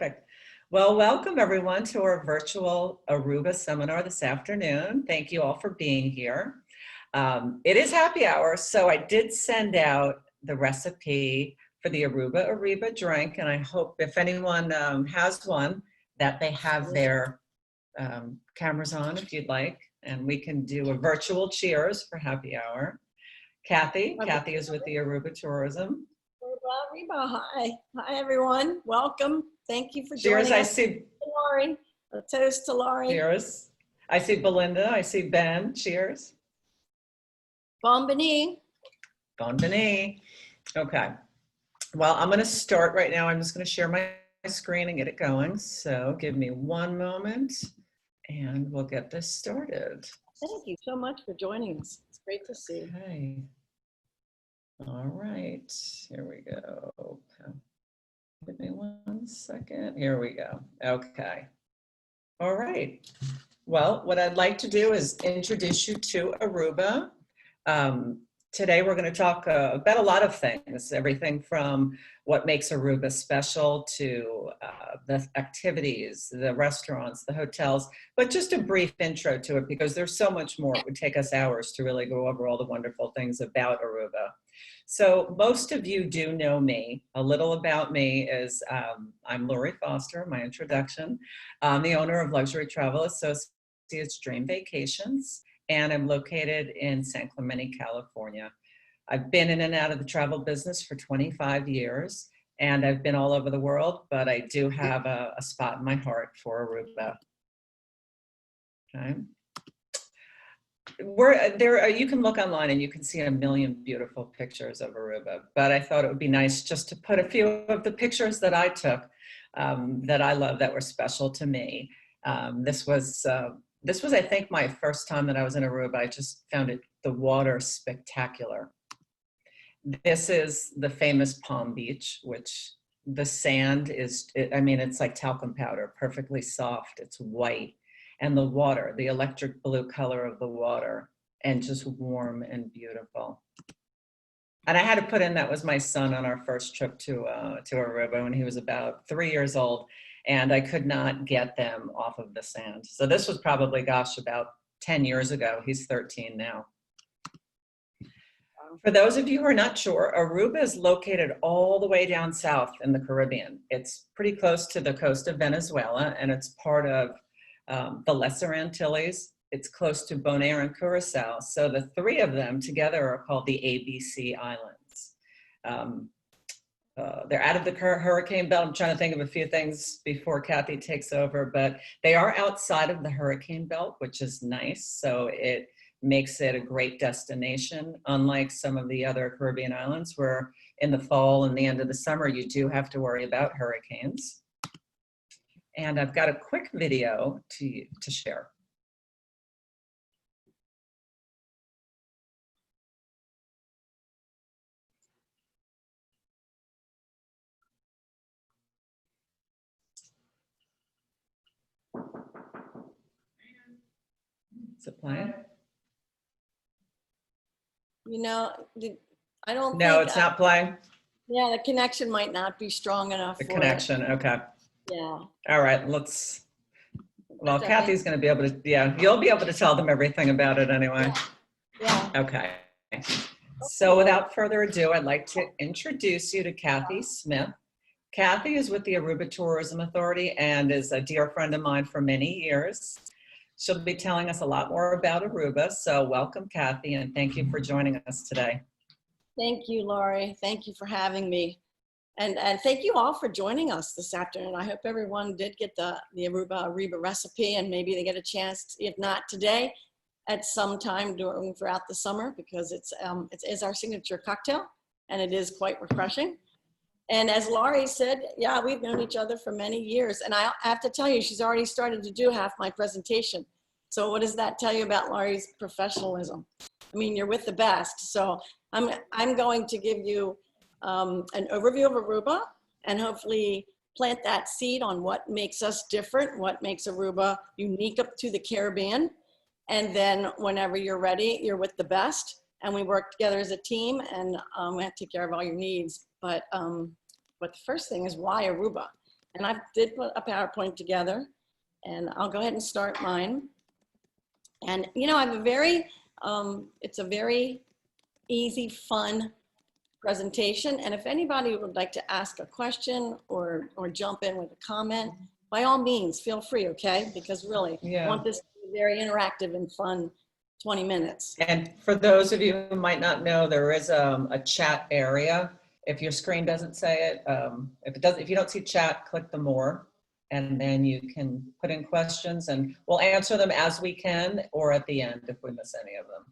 Perfect. Well, welcome everyone to our virtual Aruba seminar this afternoon. Thank you all for being here. It is happy hour, so I did send out the recipe for the Aruba drink, and I hope if anyone has one that they have their cameras on if you'd like, and we can do a virtual cheers for happy hour. Kathy is with the Aruba Tourism. Aruba, hi. Hi, everyone. Welcome. Thank you for Cheers, joining I us. see. Laurie. A toast to Laurie. Cheers. I see Belinda. I see Ben. Cheers. Bon Bini. Bon Bini. Okay. Well, I'm going to start right now. I'm just going to share my screen and get it going. So give me one moment and we'll get this started. Thank you so much for joining us. It's great to see you. Okay. All right. Here we go. Give me 1 second. Here we go. Okay. All right. Well, what I'd like to do is introduce you to Aruba. Today we're going to talk about a lot of things, everything from what makes Aruba special to the activities, the restaurants, the hotels, but just a brief intro to it because there's so much more. It would take us hours to really go over all the wonderful things about Aruba. So most of you do know me. A little about me is I'm Lori Foster, my introduction. I'm the owner of Luxury Travel Associates Dream Vacations, and I'm located in San Clemente, California. I've been in and out of the travel business for 25 years, and I've been all over the world, but I do have a spot in my heart for Aruba. Okay. You can look online and you can see a million beautiful pictures of Aruba, but I thought it would be nice just to put a few of the pictures that I took that I love that were special to me. This was, I think, my first time that I was in Aruba. I just found the water spectacular. This is the famous Palm Beach, which the sand is, it's like talcum powder, perfectly soft. It's white. And the water, the electric blue color of the water, and just warm and beautiful. And I had to put in, that was my son on our first trip to Aruba when he was about 3 years old, and I could not get them off of the sand. So this was probably, gosh, about 10 years ago. He's 13 now. For those of you who are not sure, Aruba is located all the way down south in the Caribbean. It's pretty close to the coast of Venezuela, and it's part of the Lesser Antilles. It's close to Bonaire and Curacao. So the three of them together are called the ABC Islands. They're out of the hurricane belt. I'm trying to think of a few things before Kathy takes over, but they are outside of the hurricane belt, which is nice. So it makes it a great destination, unlike some of the other Caribbean islands where in the fall and the end of the summer, you do have to worry about hurricanes. And I've got a quick video to share. Is it playing? You know, I don't No, think, it's not playing. Yeah, the connection might not be strong enough. The connection, okay. Yeah. All right, well, Kathy's going to be able to, yeah, you'll be able to tell them everything about it anyway. Yeah. Okay. So without further ado, I'd like to introduce you to Kathy Smith. Kathy is with the Aruba Tourism Authority and is a dear friend of mine for many years. She'll be telling us a lot more about Aruba. So welcome, Kathy, and thank you for joining us today. Thank you, Laurie. Thank you for having me. And thank you all for joining us this afternoon. I hope everyone did get the Aruba recipe, and maybe they get a chance, if not today, at some time throughout the summer, because it is our signature cocktail and it is quite refreshing. And as Laurie said, yeah, we've known each other for many years. And I have to tell you, she's already started to do half my presentation. So what does that tell you about Laurie's professionalism? I mean, you're with the best. So I'm going to give you an overview of Aruba and hopefully plant that seed on what makes us different, what makes Aruba unique up to the Caribbean. And then whenever you're ready, you're with the best. And we work together as a team, and we have to take care of all your needs. But the first thing is, why Aruba? And I did put a PowerPoint together, and I'll go ahead and start mine. And you know, I have a very, it's a very easy, fun presentation. And if anybody would like to ask a question or jump in with a comment, by all means, feel free, okay? Because really, I want this to be very interactive and fun 20 minutes. And for those of you who might not know, there is a chat area. If your screen doesn't say it, if you don't see chat, click the more, and then you can put in questions and we'll answer them as we can or at the end if we miss any of them.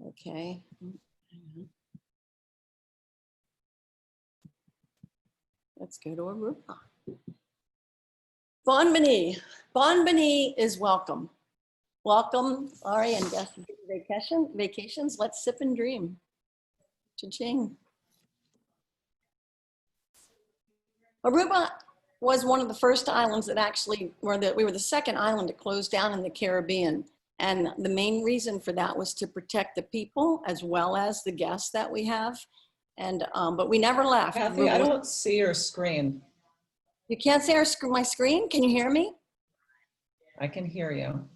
Okay. Let's go to Aruba. Bonboni is welcome. Welcome, Laurie and guests to vacations. Let's sip and dream. Cha-ching. Aruba was one of the first islands that actually we were the second island to close down in the Caribbean. And the main reason for that was to protect the people as well as the guests that we have. And, but we never left. Kathy, I don't see your screen. You can't see my screen? Can you hear me? I can hear you.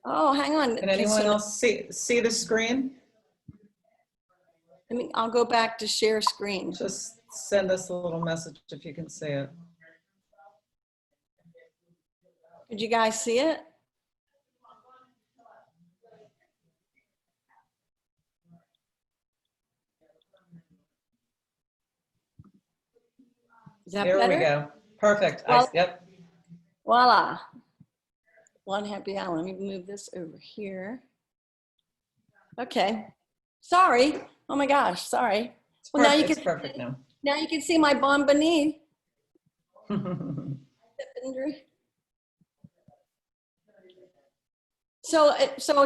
Oh, hang on. Can anyone else see the screen? I'll go back to share screen. Just send us a little message if you can see it. Did you guys see it? Is that There better? we go. Perfect. Well, Yep. Voila. One happy island. Let me move this over here. Okay. Sorry. Oh my gosh. Sorry. Well, now you can. It's perfect now. Now you can see my bonboni. So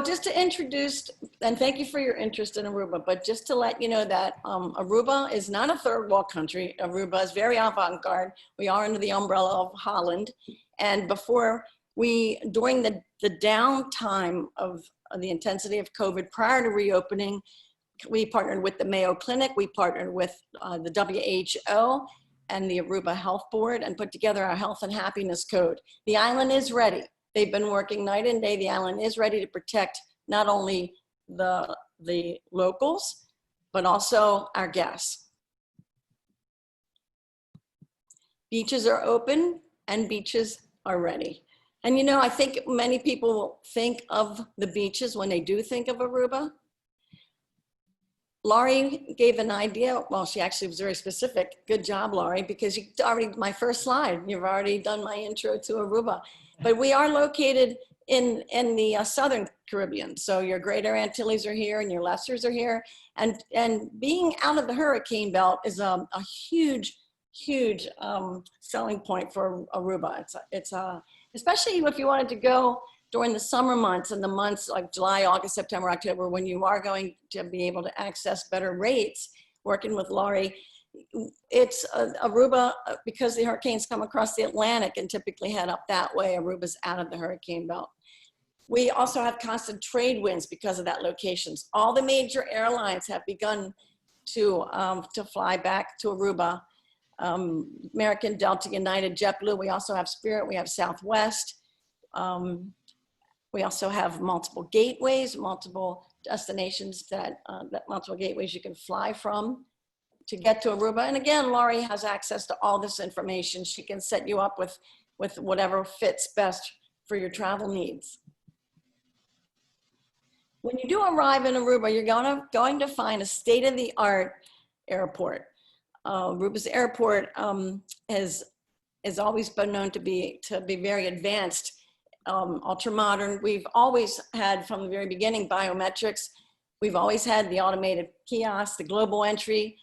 just to introduce, and thank you for your interest in Aruba, but just to let you know that Aruba is not a third world country. Aruba is very avant-garde. We are under the umbrella of Holland. And during the downtime of the intensity of COVID prior to reopening, we partnered with the Mayo Clinic, we partnered with the WHO and the Aruba Health Board and put together our health and happiness code. The island is ready. They've been working night and day. The island is ready to protect not only the locals, but also our guests. Beaches are open and beaches are ready. And you know, I think many people think of the beaches when they do think of Aruba. Laurie gave an idea. Well, she actually was very specific. Good job, Laurie, because you already, my first slide, you've already done my intro to Aruba. But we are located in the Southern Caribbean. So your Greater Antilles are here and your Lessers are here. And being out of the hurricane belt is a huge selling point for Aruba. It's especially if you wanted to go during the summer months and the months like July, August, September, October, when you are going to be able to access better rates, working with Laurie, it's Aruba, because the hurricanes come across the Atlantic and typically head up that way, Aruba's out of the hurricane belt. We also have constant trade winds because of that locations. All the major airlines have begun to fly back to Aruba. American, Delta, United, JetBlue. We also have Spirit, we have Southwest. We also have multiple gateways, multiple destinations multiple gateways you can fly from to get to Aruba. And again, Laurie has access to all this information. She can set you up with whatever fits best for your travel needs. When you do arrive in Aruba, you're going to find a state-of-the-art airport. Aruba's airport has always been known to be very advanced, ultra modern. We've always had, from the very beginning, biometrics. We've always had the automated kiosks, the global entry,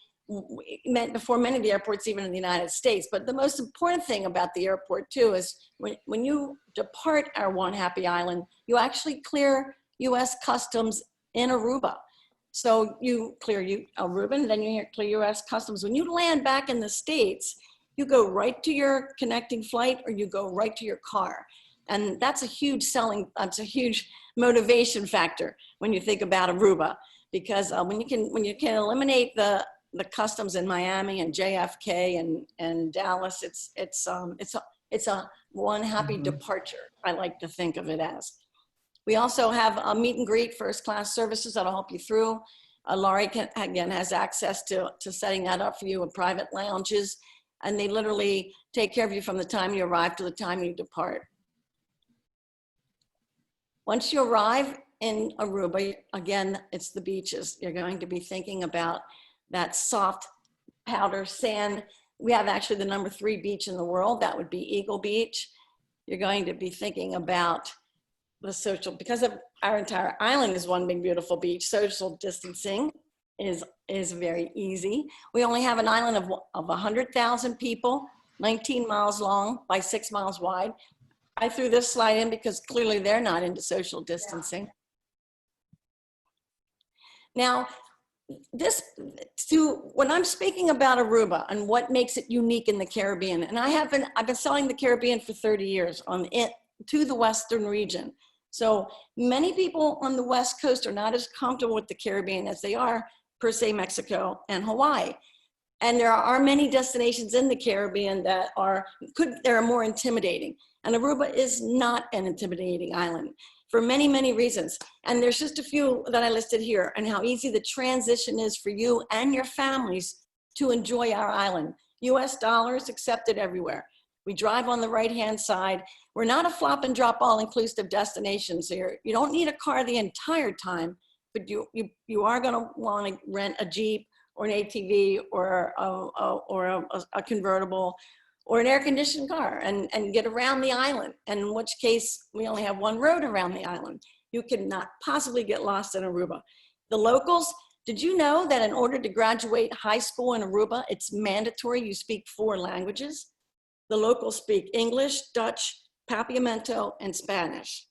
before many of the airports, even in the United States. But the most important thing about the airport too is when you depart our One Happy Island, you actually clear US Customs in Aruba. So you clear Aruba, and then you clear US Customs. When you land back in the States, you go right to your connecting flight or you go right to your car. And that's a huge motivation factor when you think about Aruba, because when you can eliminate the customs in Miami and JFK and Dallas, it's a one happy Mhm. departure. I like to think of it as. We also have a meet and greet first class services that'll help you through. Laurie again has access to setting that up for you in private lounges, and they literally take care of you from the time you arrive to the time you depart. Once you arrive in Aruba, again, it's the beaches. You're going to be thinking about that soft powder sand. We have actually the #3 beach in the world. That would be Eagle Beach. You're going to be thinking about the social, because of our entire island is one big beautiful beach, social distancing is very easy. We only have an island of 100,000 people, 19 miles long by 6 miles wide. I threw this slide in because clearly they're not into social distancing. Now, when I'm speaking about Aruba and what makes it unique in the Caribbean, and I've been selling the Caribbean for 30 years to the Western region. So many people on the West Coast are not as comfortable with the Caribbean as they are per se Mexico and Hawaii. And there are many destinations in the Caribbean that are more intimidating. And Aruba is not an intimidating island for many, many reasons. And there's just a few that I listed here, and how easy the transition is for you and your families to enjoy our island. US dollars accepted everywhere. We drive on the right-hand side. We're not a flop and drop all-inclusive destination. So you don't need a car the entire time, but you are gonna wanna rent a Jeep or an ATV or a convertible or an air-conditioned car and get around the island. And in which case, we only have one road around the island. You cannot possibly get lost in Aruba. The locals, did you know that in order to graduate high school in Aruba, it's mandatory you speak 4 languages? The locals speak English, Dutch, Papiamento, and Spanish.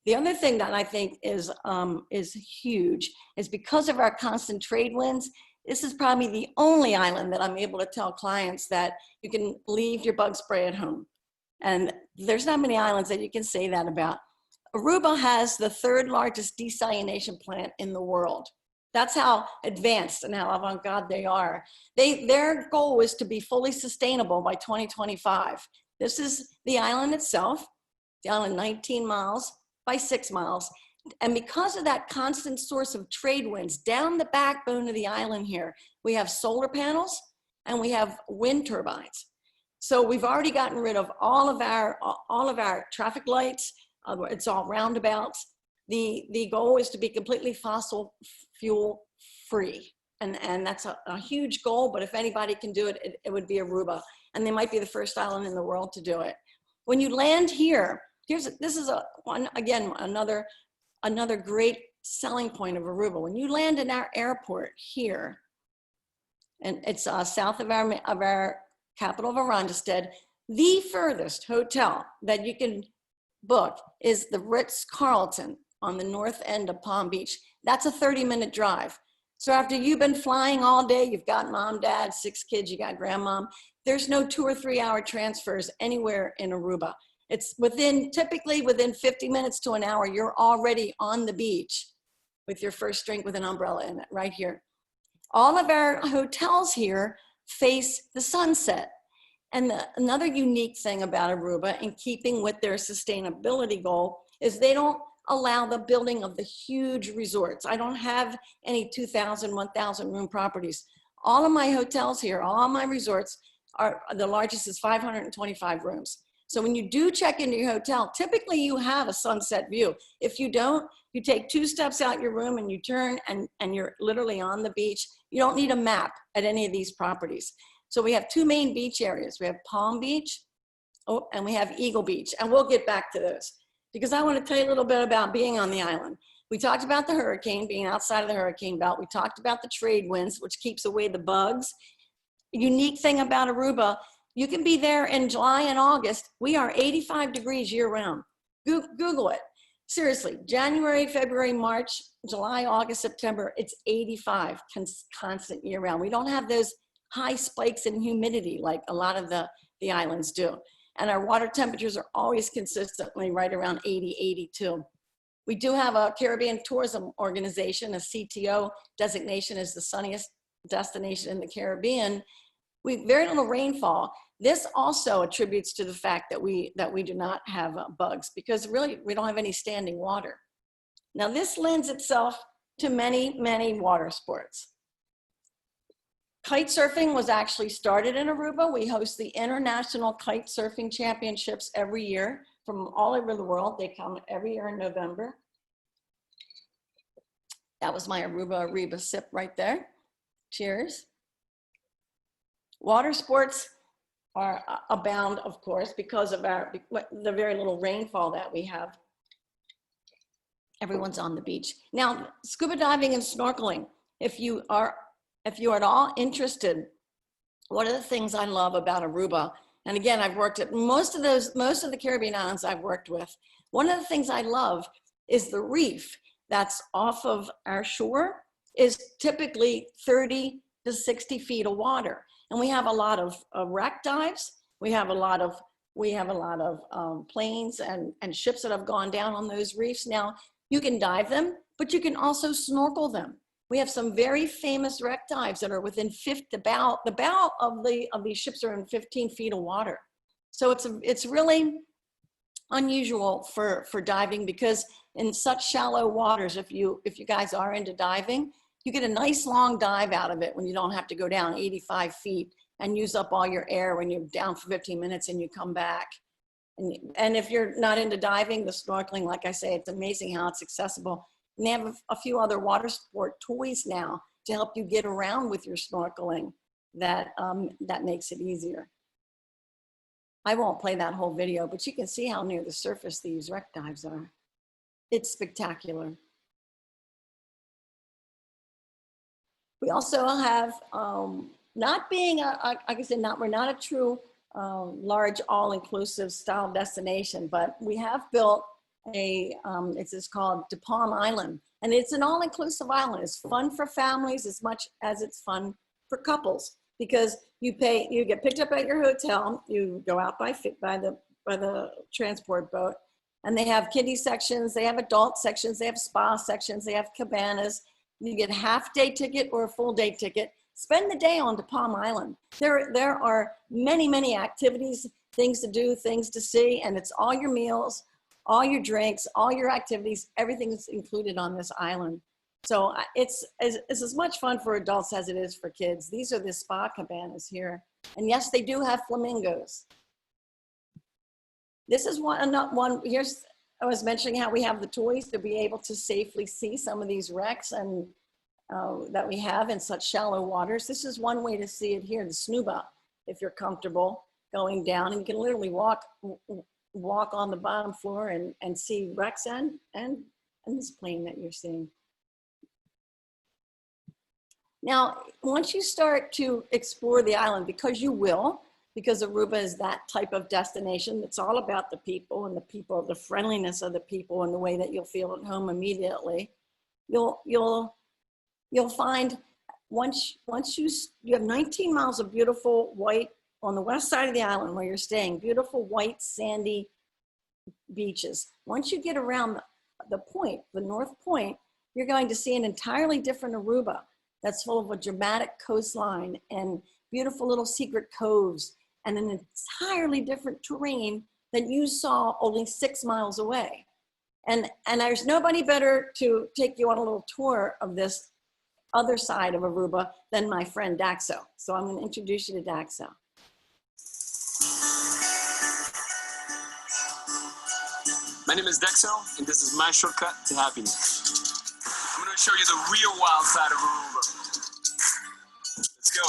The other thing that I think is huge is because of our constant trade winds, this is probably the only island that I'm able to tell clients that you can leave your bug spray at home. And there's not many islands that you can say that about. Aruba has the 3rd largest desalination plant in the world. That's how advanced and how avant-garde they are. Their goal is to be fully sustainable by 2025. This is the island itself, the island 19 miles by 6 miles. And because of that constant source of trade winds down the backbone of the island here, we have solar panels and we have wind turbines. So we've already gotten rid of all of our traffic lights. It's all roundabouts. The goal is to be completely fossil fuel free. And that's a huge goal, but if anybody can do it, it would be Aruba. And they might be the first island in the world to do it. When you land here, this is another great selling point of Aruba. When you land in our airport here, and it's south of our capital of Arondestad, the furthest hotel that you can book is the Ritz-Carlton on the north end of Palm Beach. That's a 30-minute drive. So after you've been flying all day, you've got mom, dad, 6 kids, you got grandmom, there's no 2 or 3 hour transfers anywhere in Aruba. It's typically within 50 minutes to an hour, you're already on the beach with your first drink with an umbrella in it, right here. All of our hotels here face the sunset. And another unique thing about Aruba, in keeping with their sustainability goal, is they don't allow the building of the huge resorts. I don't have any 2,000, 1,000 room properties. All of my hotels here, all my resorts, the largest is 525 rooms. So when you do check into your hotel, typically you have a sunset view. If you don't, you take 2 steps out your room and you turn and you're literally on the beach. You don't need a map at any of these properties. So we have 2 main beach areas. We have Palm Beach, and we have Eagle Beach. And we'll get back to those because I want to tell you a little bit about being on the island. We talked about the hurricane, being outside of the hurricane belt. We talked about the trade winds, which keeps away the bugs. Unique thing about Aruba, you can be there in July and August. We are 85 degrees year round. Google it. Seriously, January, February, March, July, August, September, it's 85 constant year round. We don't have those high spikes in humidity like a lot of the islands do. And our water temperatures are always consistently right around 80, 82. We do have a Caribbean tourism organization, a CTO designation as the sunniest destination in the Caribbean. We very little rainfall. This also attributes to the fact that we do not have bugs, because really we don't have any standing water. Now this lends itself to many, many water sports. Kite surfing was actually started in Aruba. We host the International Kite Surfing Championships every year from all over the world. They come every year in November. That was my Aruba sip right there. Cheers. Water sports are abound, of course, because of the very little rainfall that we have. Everyone's on the beach. Now, scuba diving and snorkeling, if you are at all interested, one of the things I love about Aruba, and again, I've worked at most of the Caribbean islands I've worked with, one of the things I love is the reef that's off of our shore is typically 30 to 60 feet of water. And we have a lot of wreck dives. We have a lot of planes and ships that have gone down on those reefs. Now, you can dive them, but you can also snorkel them. We have some very famous wreck dives that are within the bow of these ships are in 15 feet of water. So it's really unusual for diving, because in such shallow waters, if you guys are into diving, you get a nice long dive out of it when you don't have to go down 85 feet and use up all your air when you're down for 15 minutes and you come back. And if you're not into diving, the snorkeling, like I say, it's amazing how it's accessible. And they have a few other water sport toys now to help you get around with your snorkeling that makes it easier. I won't play that whole video, but you can see how near the surface these wreck dives are. It's spectacular. We also have, not being, like I said, we're not a true large all-inclusive style destination, but we have built it's called De Palm Island, and it's an all-inclusive island. It's fun for families as much as it's fun for couples, because you get picked up at your hotel, you go out by the transport boat, and they have kiddie sections, they have adult sections, they have spa sections, they have cabanas. You get a half-day ticket or a full-day ticket. Spend the day on De Palm Island. There are many, many activities, things to do, things to see, and it's all your meals, all your drinks, all your activities, everything is included on this island. So it's as much fun for adults as it is for kids. These are the spa cabanas here. And yes, they do have flamingos. This is here's, I was mentioning how we have the toys to be able to safely see some of these wrecks and that we have in such shallow waters. This is one way to see it here, the snuba, if you're comfortable going down, and you can literally walk on the bottom floor and see wrecks and this plane that you're seeing. Now, once you start to explore the island, because Aruba is that type of destination, it's all about the people, the friendliness of the people, and the way that you'll feel at home immediately. You'll find once you have 19 miles of beautiful white on the west side of the island where you're staying, beautiful white sandy beaches. Once you get around the north point, you're going to see an entirely different Aruba that's full of a dramatic coastline and beautiful little secret coves and an entirely different terrain than you saw only 6 miles away. And there's nobody better to take you on a little tour of this other side of Aruba than my friend Daxo. So I'm going to introduce you to Daxo. My name is Dexo, and this is my shortcut to happiness. I'm going to show you the real wild side of Aruba. Let's go.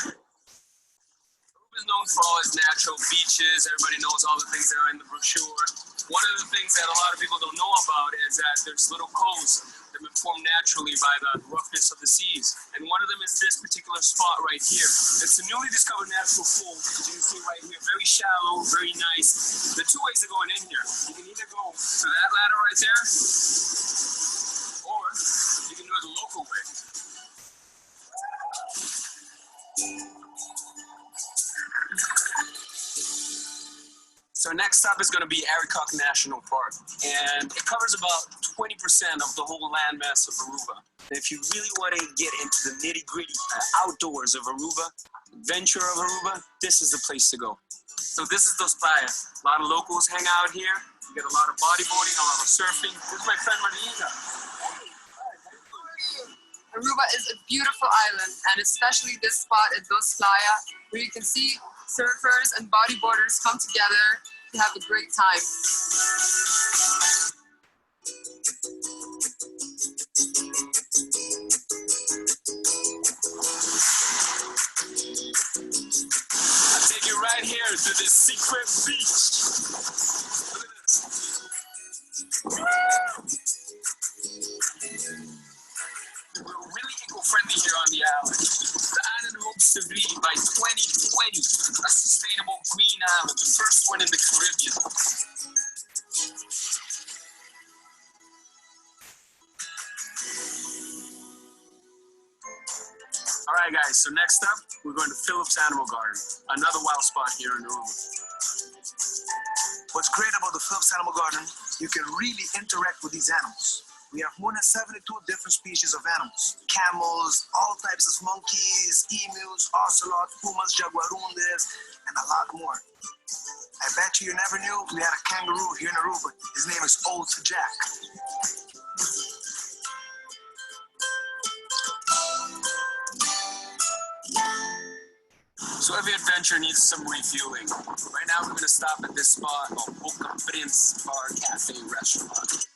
Aruba is known for all its natural beaches. Everybody knows all the things that are in the brochure. One of the things that a lot of people don't know about is that there's little coves that have been formed naturally by the roughness of the seas. And one of them is this particular spot right here. It's a newly discovered natural pool, as you can see right here. Very shallow, very nice. There are two ways of going in here. You can either go through that ladder right there, or you can do it the local way. So our next stop is going to be Aruba National Park, and it covers about 20% of the whole landmass of Aruba. And if you really want to get into the nitty-gritty outdoors of Aruba, adventure of Aruba, this is the place to go. So this is Dos Playas. A lot of locals hang out here. You get a lot of bodyboarding, a lot of surfing. This is my friend Marina. Aruba is a beautiful island, and especially this spot at Dos Playa, where you can see surfers and bodyboarders come together to have a great time. I'll take you right here to this secret beach. Look at this. We're really eco-friendly here on the island. The island hopes to be, by 2020, a sustainable green island, the first one in the Caribbean. All right, guys, so next up, we're going to Phillips Animal Garden, another wild spot here in Aruba. What's great about the Phillips Animal Garden, you can really interact with these animals. We have more than 72 different species of animals. Camels, all types of monkeys, emus, ocelots, pumas, jaguarundes, and a lot more. I bet you never knew we had a kangaroo here in Aruba. His name is Old Jack. So every adventure needs some refueling. Right now, we're going to stop at this spot called Boca Prince Bar Cafe Restaurant.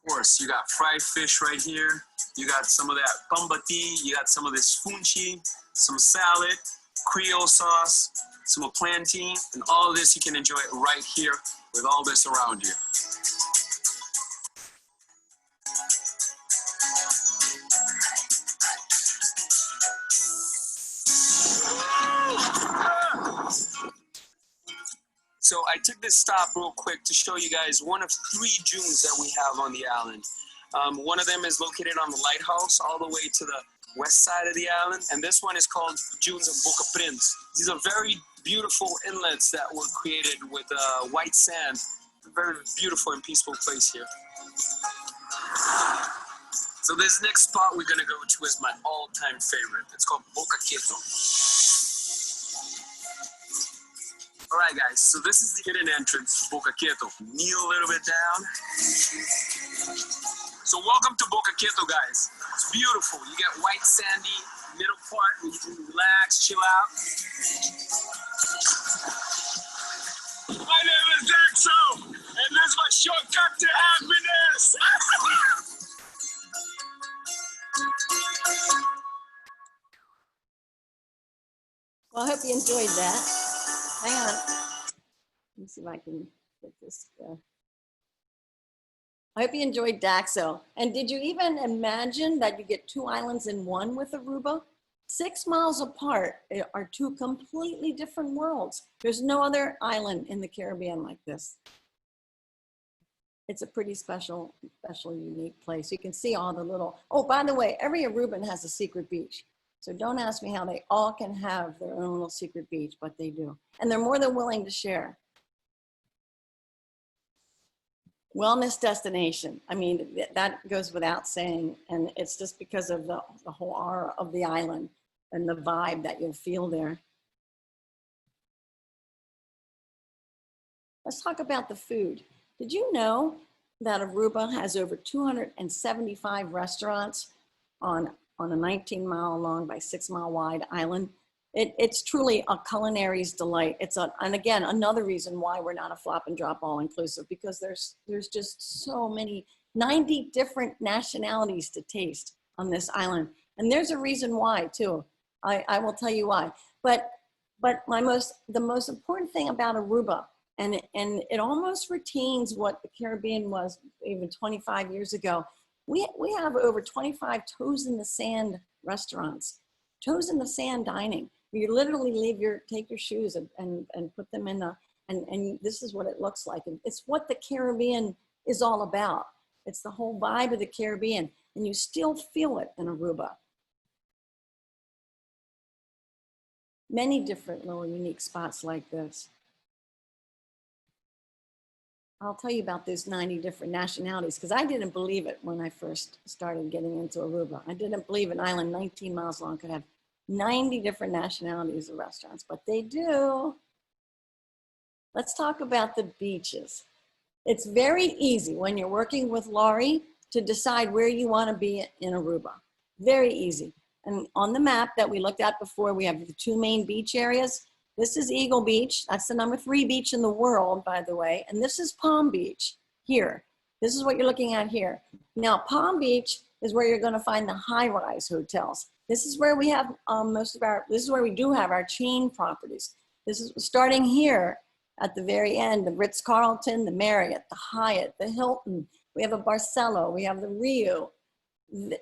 Of course, you got fried fish right here. You got some of that pambati. You got some of this funchi, some salad, Creole sauce, some plantain, and all of this you can enjoy right here with all this around you. So I took this stop real quick to show you guys one of 3 dunes that we have on the island. One of them is located on the lighthouse all the way to the west side of the island, and this one is called Dunes of Boca Prince. These are very beautiful inlets that were created with white sand. A very beautiful and peaceful place here. So this next spot we're gonna go to is my all-time favorite. It's called Boca Quieto. All right, guys, so this is the hidden entrance to Boca Quieto. Kneel a little bit down. So welcome to Boca Quieto, guys. It's beautiful. You get white sandy middle part where you can relax, chill out. My name is Daxo, and this is my shortcut to happiness. Well, I hope you enjoyed that. Hang on. Let me see if I can get this. I hope you enjoyed Daxo. And did you even imagine that you get 2 islands in one with Aruba? 6 miles apart are 2 completely different worlds. There's no other island in the Caribbean like this. It's a pretty special, unique place. You can see all the little, oh, by the way, every Aruban has a secret beach. So don't ask me how they all can have their own little secret beach, but they do. And they're more than willing to share. Wellness destination. I mean, that goes without saying. And it's just because of the whole aura of the island and the vibe that you'll feel there. Let's talk about the food. Did you know that Aruba has over 275 restaurants on a 19-mile long by 6-mile wide island? It's truly a culinary's delight. And again, another reason why we're not a flop and drop all inclusive, because there's just so many, 90 different nationalities to taste on this island. And there's a reason why too. I will tell you why. But the most important thing about Aruba, and it almost retains what the Caribbean was even 25 years ago. We have over 25 toes in the sand restaurants, toes in the sand dining. You literally take your shoes and put them in and this is what it looks like. And it's what the Caribbean is all about. It's the whole vibe of the Caribbean, and you still feel it in Aruba. Many different little unique spots like this. I'll tell you about those 90 different nationalities because I didn't believe it when I first started getting into Aruba. I didn't believe an island 19 miles long could have 90 different nationalities of restaurants, but they do. Let's talk about the beaches. It's very easy when you're working with Laurie to decide where you want to be in Aruba. Very easy. And on the map that we looked at before, we have the two main beach areas. This is Eagle Beach. That's the #3 beach in the world, by the way. And this is Palm Beach here. This is what you're looking at here. Now, Palm Beach is where you're going to find the high-rise hotels. This is where we have this is where we do have our chain properties. This is starting here at the very end, the Ritz-Carlton, the Marriott, the Hyatt, the Hilton. We have a Barcelo, we have the Rio.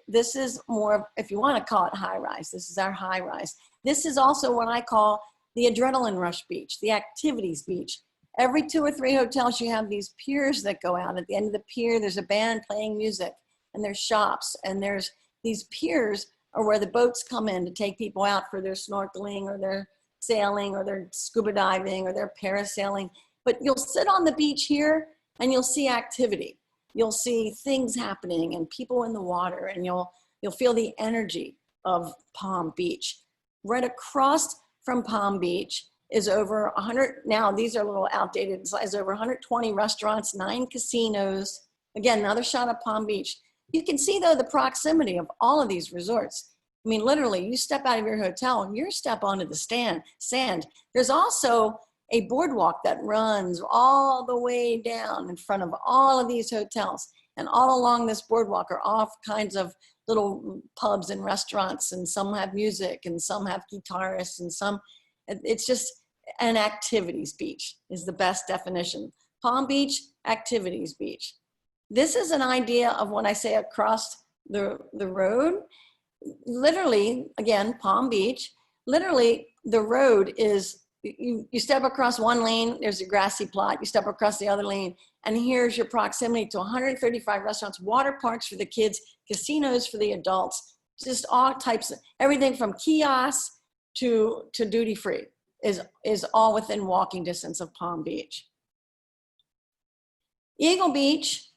This is more, if you want to call it high-rise, this is our high-rise. This is also what I call the adrenaline rush beach, the activities beach. Every 2 or 3 hotels, you have these piers that go out. At the end of the pier, there's a band playing music, and there's shops, and there's these piers are where the boats come in to take people out for their snorkeling or their sailing or their scuba diving or their parasailing. But you'll sit on the beach here and you'll see activity. You'll see things happening and people in the water, and you'll feel the energy of Palm Beach. Right across from Palm Beach is over 100, now these are a little outdated, is over 120 restaurants, 9 casinos. Again, another shot of Palm Beach. You can see though the proximity of all of these resorts. I mean, literally, you step out of your hotel and you step onto the sand. There's also a boardwalk that runs all the way down in front of all of these hotels. And all along this boardwalk are all kinds of little pubs and restaurants, and some have music and some have guitarists and some, it's just an activities beach is the best definition. Palm Beach, activities beach. This is an idea of when I say across the road, literally, again, Palm Beach, literally the road is, you step across one lane, there's a grassy plot, you step across the other lane, and here's your proximity to 135 restaurants, water parks for the kids, casinos for the adults, just all types of, everything from kiosks to duty free is all within walking distance of Palm Beach. Eagle Beach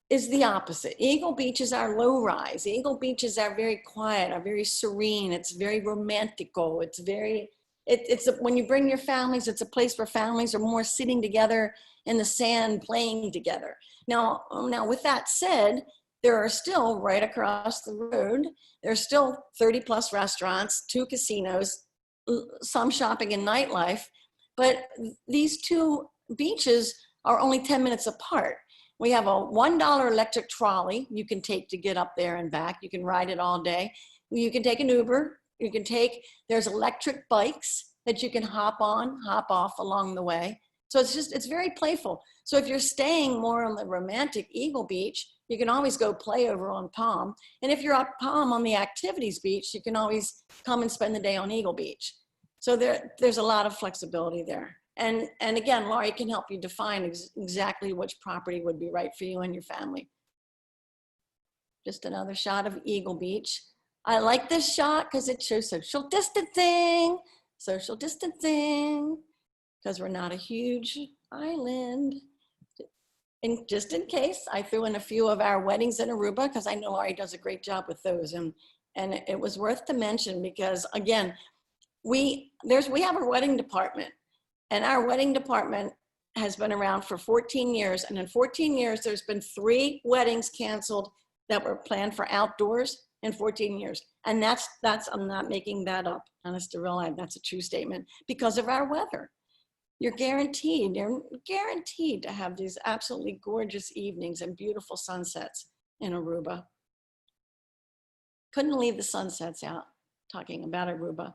is the opposite. Eagle Beach is our low rise. Eagle Beach is our very quiet, our very serene. It's very romantical. It's very, when you bring your families, it's a place where families are more sitting together in the sand, playing together. Now with that said, there are still right across the road, there's still 30+ restaurants, 2 casinos, some shopping and nightlife, but these 2 beaches are only 10 minutes apart. We have a $1 electric trolley you can take to get up there and back. You can ride it all day. You can take an Uber. You can there's electric bikes that you can hop on, hop off along the way. So it's very playful. So if you're staying more on the romantic Eagle Beach, you can always go play over on Palm. And if you're at Palm on the activities beach, you can always come and spend the day on Eagle Beach. So there's a lot of flexibility there. And again, Laurie can help you define exactly which property would be right for you and your family. Just another shot of Eagle Beach. I like this shot because it shows social distancing, because we're not a huge island. And just in case, I threw in a few of our weddings in Aruba because I know Laurie does a great job with those. And it was worth to mention because, again, we have a wedding department. And our wedding department has been around for 14 years. And in 14 years, there's been 3 weddings canceled that were planned for outdoors in 14 years. And that's I'm not making that up, honest to real life, that's a true statement, because of our weather. You're guaranteed to have these absolutely gorgeous evenings and beautiful sunsets in Aruba. Couldn't leave the sunsets out, talking about Aruba.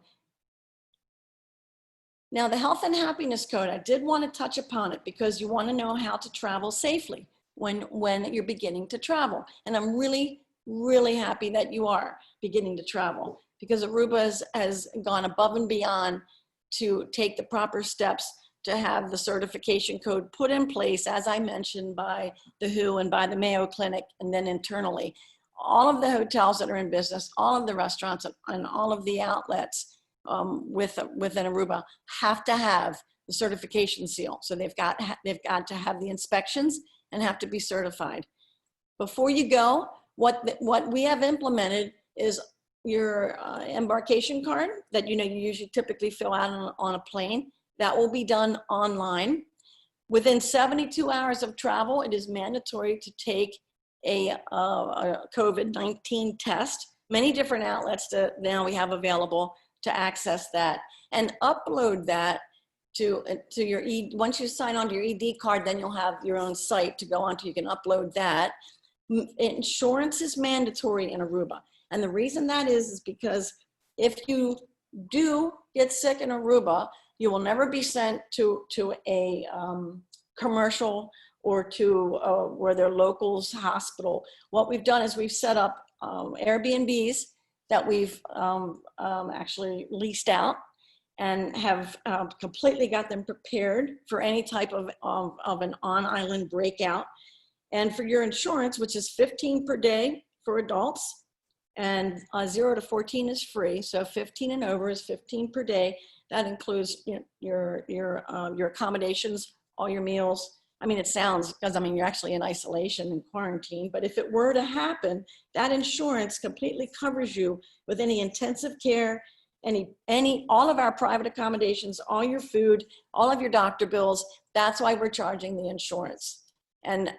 Now, the Health and Happiness Code, I did want to touch upon it because you want to know how to travel safely when you're beginning to travel. And I'm really, really happy that you are beginning to travel because Aruba has gone above and beyond to take the proper steps to have the certification code put in place, as I mentioned, by the WHO and by the Mayo Clinic, and then internally. All of the hotels that are in business, all of the restaurants, and all of the outlets within Aruba have to have the certification seal. So they've got to have the inspections and have to be certified. Before you go, what we have implemented is your embarkation card that you usually typically fill out on a plane. That will be done online. Within 72 hours of travel, it is mandatory to take a COVID-19 test. Many different outlets now we have available to access that, and upload that to your once you sign on to your ED card, then you'll have your own site to go onto. You can upload that. Insurance is mandatory in Aruba. And the reason that is because if you do get sick in Aruba, you will never be sent to a commercial or to where their locals hospital. What we've done is we've set up Airbnbs that we've actually leased out and have completely got them prepared for any type of an on-island breakout. And for your insurance, which is $15 per day for adults, and 0 to 14 is free. So 15 and over is $15 per day. That includes your accommodations, all your meals. I mean, it sounds, because I mean, you're actually in isolation and quarantine, but if it were to happen, that insurance completely covers you with any intensive care, all of our private accommodations, all your food, all of your doctor bills. That's why we're charging the insurance. And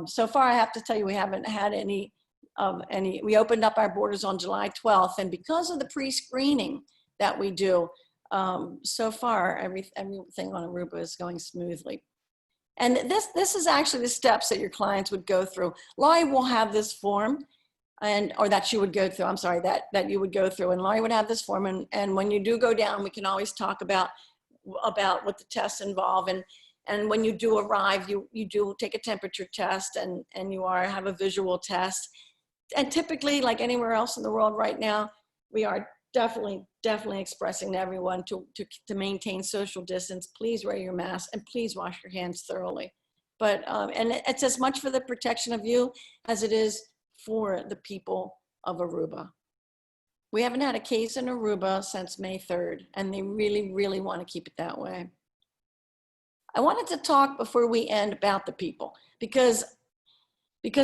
so far, I have to tell you, we haven't had any. We opened up our borders on July 12th, and because of the pre-screening that we do, so far everything on Aruba is going smoothly. And this is actually the steps that your clients would go through. Laurie will have this form, or that you would go through. I'm sorry, that you would go through, and Laurie would have this form. And when you do go down, we can always talk about what the tests involve. And when you do arrive, you do take a temperature test, and you have a visual test. And typically, like anywhere else in the world right now, we are definitely expressing to everyone to maintain social distance. Please wear your mask, and please wash your hands thoroughly. But and it's as much for the protection of you as it is for the people of Aruba. We haven't had a case in Aruba since May 3rd, and they really, really want to keep it that way. I wanted to talk before we end about the people, because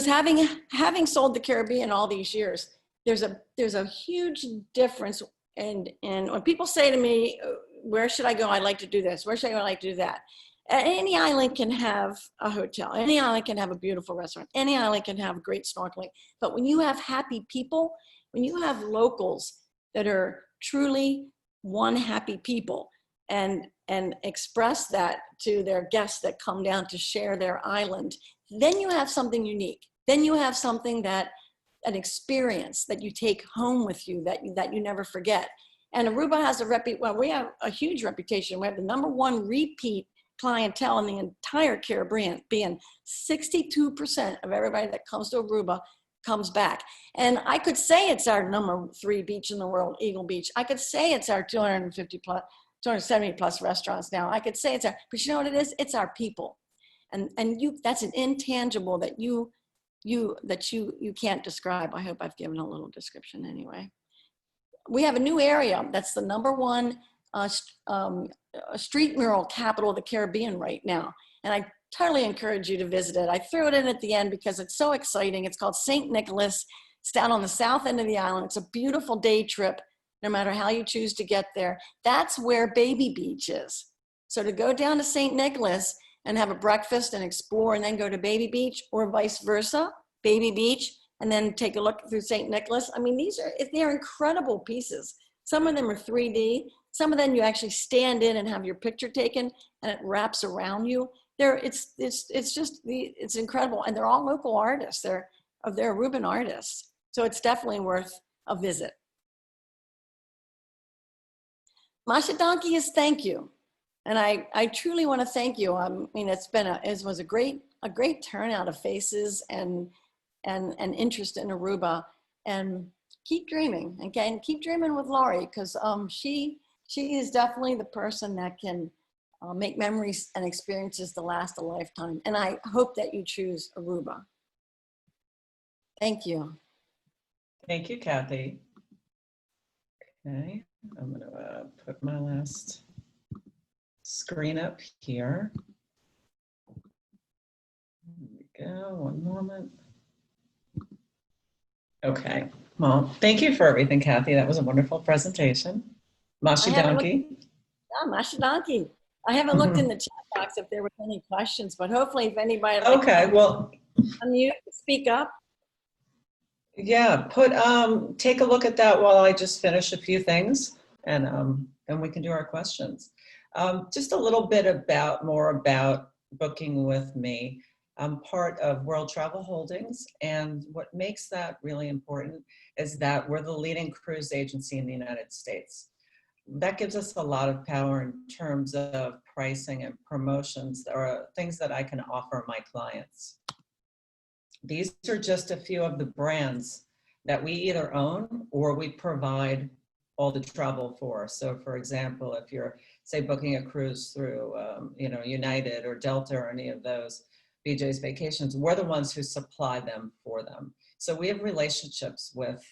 having sold the Caribbean all these years, there's a huge difference. And when people say to me, where should I go? I'd like to do this. Where should I go? I'd like to do that. Any island can have a hotel. Any island can have a beautiful restaurant. Any island can have great snorkeling. But when you have happy people, when you have locals that are truly one happy people and express that to their guests that come down to share their island, then you have something unique. Then you have something an experience that you take home with you that you never forget. And Aruba has we have a huge reputation. We have the #1 repeat clientele in the entire Caribbean, being 62% of everybody that comes to Aruba comes back. And I could say it's our #3 beach in the world, Eagle Beach. I could say it's our 270 plus restaurants now. I could say but you know what it is? It's our people. And that's an intangible that you can't describe. I hope I've given a little description anyway. We have a new area that's the #1 street mural capital of the Caribbean right now. And I totally encourage you to visit it. I threw it in at the end because it's so exciting. It's called St. Nicholas. It's down on the south end of the island. It's a beautiful day trip, no matter how you choose to get there. That's where Baby Beach is. So to go down to St. Nicholas and have a breakfast and explore and then go to Baby Beach, or vice versa, Baby Beach, and then take a look through St. Nicholas. I mean, they're incredible pieces. Some of them are 3D. Some of them you actually stand in and have your picture taken and it wraps around you. It's incredible. And they're all local artists. They're Aruban artists. So it's definitely worth a visit. Masha Donkey is thank you. And I truly want to thank you. I mean, it was a great turnout of faces and interest in Aruba. And keep dreaming, again, keep dreaming with Laurie, because she is definitely the person that can make memories and experiences to last a lifetime. And I hope that you choose Aruba. Thank you. Thank you, Kathy. Okay, I'm gonna put my last screen up here. There we go, one moment. Okay, well, thank you for everything, Kathy. That was a wonderful presentation. Mashi donkey. Masha Donkey. I haven't looked in the chat box if there were any questions, but hopefully if anybody would like Okay, well, unmute, speak up. yeah, take a look at that while I just finish a few things, and we can do our questions. Just a little bit more about booking with me. I'm part of World Travel Holdings, and what makes that really important is that we're the leading cruise agency in the United States. That gives us a lot of power in terms of pricing and promotions. There are things that I can offer my clients. These are just a few of the brands that we either own or we provide all the travel for. So for example, if you're, say, booking a cruise through United or Delta or any of those, BJ's Vacations, we're the ones who supply them for them. So we have relationships with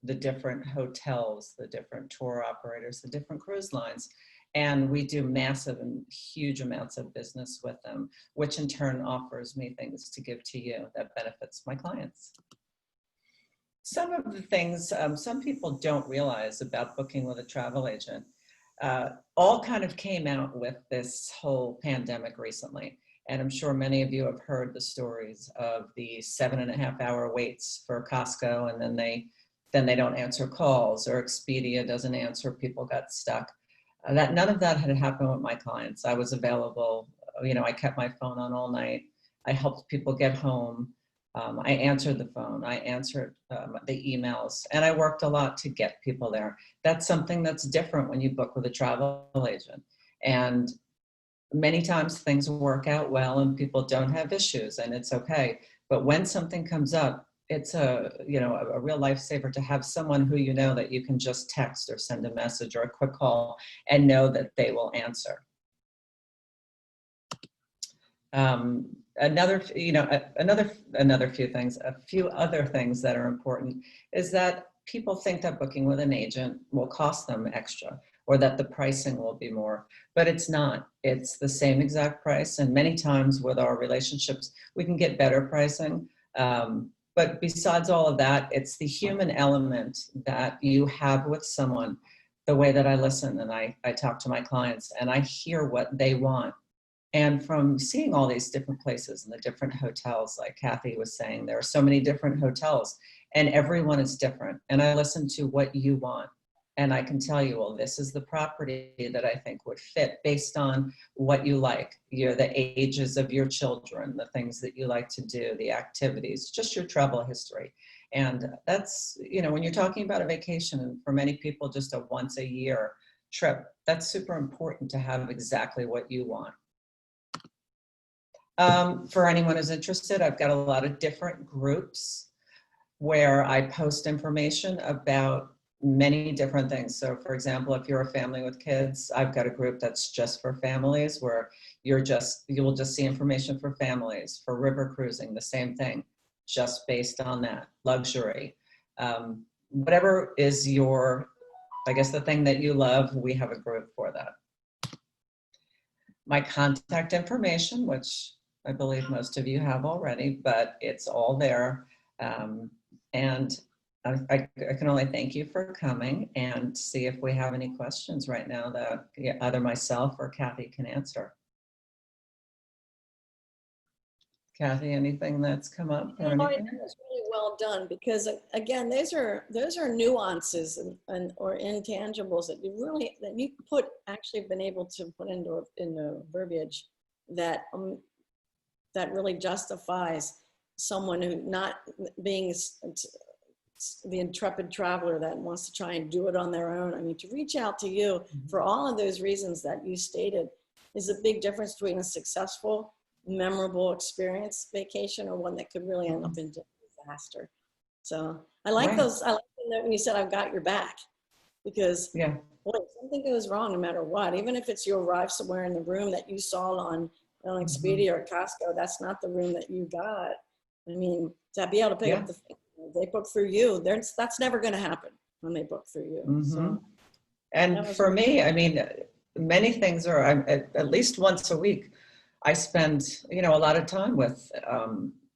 the different hotels, the different tour operators, the different cruise lines, and we do massive and huge amounts of business with them, which in turn offers me things to give to you that benefits my clients. Some of the things some people don't realize about booking with a travel agent all kind of came out with this whole pandemic recently. And I'm sure many of you have heard the stories of the 7.5-hour waits for Costco, and then they don't answer calls, or Expedia doesn't answer, people got stuck. None of that had happened with my clients. I was available, I kept my phone on all night. I helped people get home. I answered the phone, I answered the emails, and I worked a lot to get people there. That's something that's different when you book with a travel agent. And many times things work out well and people don't have issues, and it's okay. But when something comes up, it's a real lifesaver to have someone who you know that you can just text or send a message or a quick call and know that they will answer. Another few things, a few other things that are important is that people think that booking with an agent will cost them extra, or that the pricing will be more, but it's not. It's the same exact price, and many times with our relationships, we can get better pricing. But besides all of that, it's the human element that you have with someone, the way that I listen and I talk to my clients and I hear what they want. And from seeing all these different places and the different hotels, like Kathy was saying, there are so many different hotels and everyone is different. And I listen to what you want. And I can tell you, well, this is the property that I think would fit based on what you like, the ages of your children, the things that you like to do, the activities, just your travel history. And that's, when you're talking about a vacation, and for many people, just a once a year trip, that's super important to have exactly what you want. For anyone who's interested, I've got a lot of different groups where I post information about many different things. So for example, if you're a family with kids, I've got a group that's just for families, where you will just see information for families. For river cruising, the same thing, just based on that. Luxury, whatever is the thing that you love, we have a group for that. My contact information, which I believe most of you have already, but it's all there. And I can only thank you for coming, and see if we have any questions right now that either myself or Kathy can answer. Kathy, anything that's come up or anything? That was really well done, because again, those are nuances or intangibles that you actually been able to put into verbiage that really justifies someone who not being the intrepid traveler that wants to try and do it on their own. I mean, to reach out to you for all of those reasons that you stated is a big difference between a successful, memorable experience vacation or one that could really end up in disaster. So I like those. I like when you said, "I've got your back," because boy, if something goes wrong, no matter what, even if it's you arrive somewhere in the room that you saw on Expedia or Costco, that's not the room that you got. I mean, to be able to pick up the phone, they book through you, that's never going to happen when they book through you. So, and for me, I mean, many things are, at least once a week, I spend, a lot of time with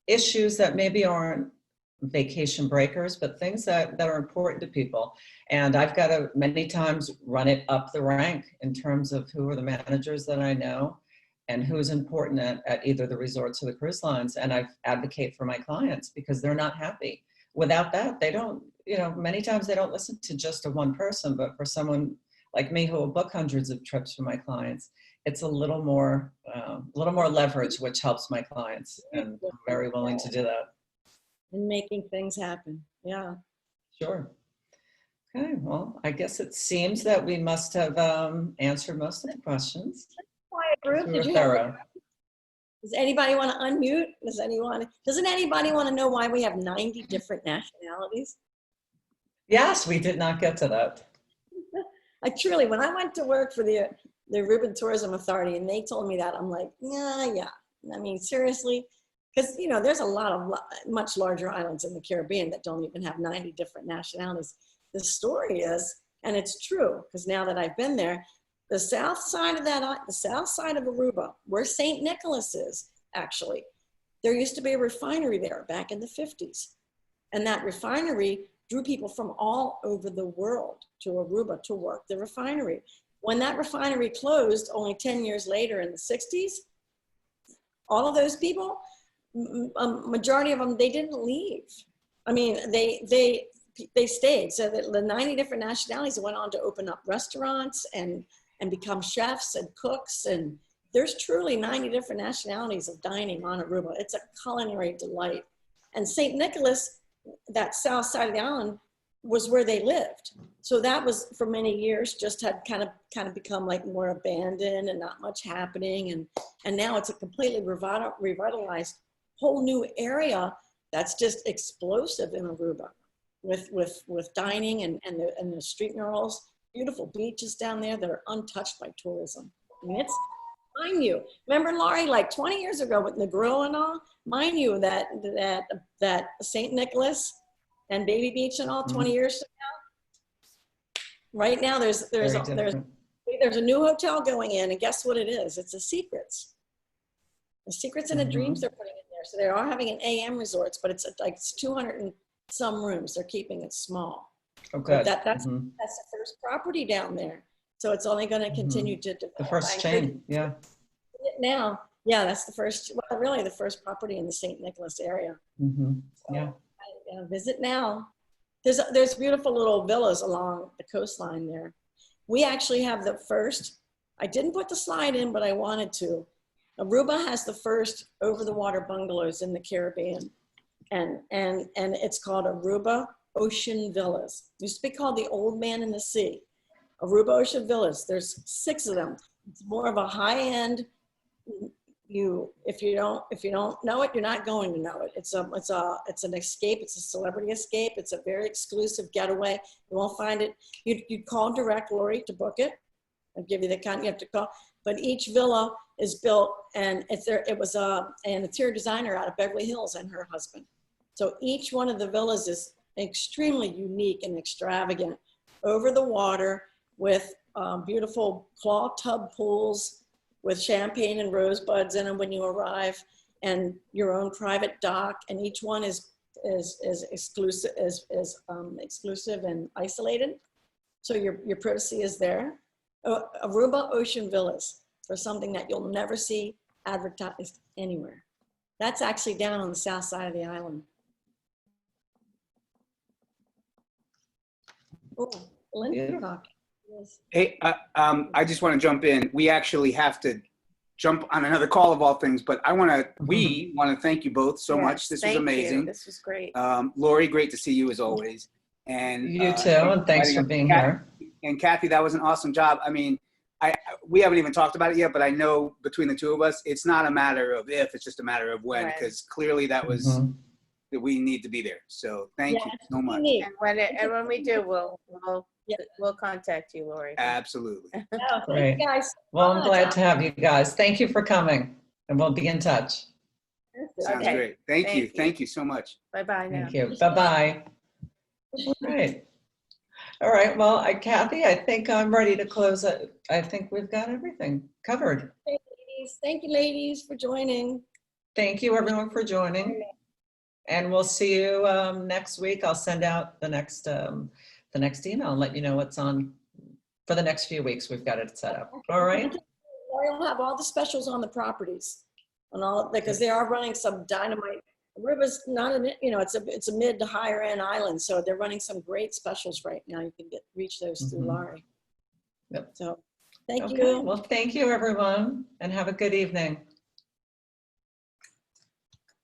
issues that maybe aren't vacation breakers, but things that are important to people. And I've got to many times run it up the rank in terms of who are the managers that I know and who's important at either the resorts or the cruise lines. And I advocate for my clients because they're not happy. Without that, they don't, many times they don't listen to just a one person, but for someone like me who will book hundreds of trips for my clients, it's a little more leverage, which helps my clients. And I'm very willing to do that. And making things happen. Yeah. Sure. Okay, well, I guess it seems that we must have answered most of the questions. Quiet group. We Did were you have, thorough. does anybody want to unmute? Doesn't anybody want to know why we have 90 different nationalities? Yes, we did not get to that. When I went to work for the Aruba Tourism Authority and they told me that, I'm like, yeah. I mean, seriously? Because, there's a lot of much larger islands in the Caribbean that don't even have 90 different nationalities. The story is, and it's true, because now that I've been there, the south side of Aruba, where St. Nicholas is, actually, there used to be a refinery there back in the 50s. And that refinery drew people from all over the world to Aruba to work the refinery. When that refinery closed only 10 years later in the 60s, all of those people, majority of them, they didn't leave. I mean, they stayed. So that the 90 different nationalities went on to open up restaurants and become chefs and cooks. And there's truly 90 different nationalities of dining on Aruba. It's a culinary delight. And St. Nicholas, that south side of the island, was where they lived. So that was for many years just had kind of become like more abandoned and not much happening. And now it's a completely revitalized whole new area that's just explosive in Aruba with dining and the street murals, beautiful beaches down there that are untouched by tourism. I mean, it's, mind you, remember Laurie, like 20 years ago with Negril and all, mind you that St. Nicholas and Baby Beach and all 20 years from now, right now there's a new hotel going in, and guess what it is? It's a Secrets. The Secrets and the Dreams they're putting in there. So they are having an AM resorts, but it's 200 and some rooms. They're keeping it small. Okay. That's the first property down there. So it's only going to continue to develop. The first chain, yeah. Now, yeah, that's the first, well, really the first property in the St. Nicholas area. Yeah. Visit now. There's beautiful little villas along the coastline there. We actually have the first, I didn't put the slide in, but I wanted to. Aruba has the first over-the-water bungalows in the Caribbean. And it's called Aruba Ocean Villas. It used to be called the Old Man in the Sea. Aruba Ocean Villas, there's 6 of them. It's more of a high-end, if you don't know it, you're not going to know it. It's an escape. It's a celebrity escape. It's a very exclusive getaway. You won't find it. You'd call direct, Lori, to book it. I'll give you the count. You have to call. But each villa is built, and it was an interior designer out of Beverly Hills and her husband. So each one of the villas is extremely unique and extravagant, over the water with beautiful claw tub pools with champagne and rosebuds in them when you arrive, and your own private dock. And each one is exclusive, exclusive and isolated. So your privacy is there. Aruba Ocean Villas, for something that you'll never see advertised anywhere. That's actually down on the south side of the island. Oh, Linda talking. Yes. Hey, I just want to jump in. We actually have to jump on another call of all things, but we want to thank you both so much. This was amazing. This was great. Lori, great to see you as always. And you too, and thanks for being here. And Kathy, that was an awesome job. I mean, we haven't even talked about it yet, but I know between the two of us, it's not a matter of if, it's just a matter of when, because clearly that was that we need to be there. So thank you so much. And when we do, we'll contact you, Lori. Absolutely. Great. Guys. Well, I'm glad to have you guys. Thank you for coming, and we'll be in touch. Sounds great. Thank you. Thank you so much. Bye-bye now. Thank you. Bye-bye. All right. All right, well, Kathy, I think I'm ready to close it. I think we've got everything covered. Thank you, ladies, for joining. Thank you, everyone, for joining. And we'll see you next week. I'll send out the next email and let you know what's on for the next few weeks. We've got it set up. All right. We'll have all the specials on the properties, on all because they are running some dynamite. Aruba's not an, it's a mid to higher end island, so they're running some great specials right now. You can reach those through Laurie. Yep. So, thank Okay. you. Well, thank you, everyone, and have a good evening.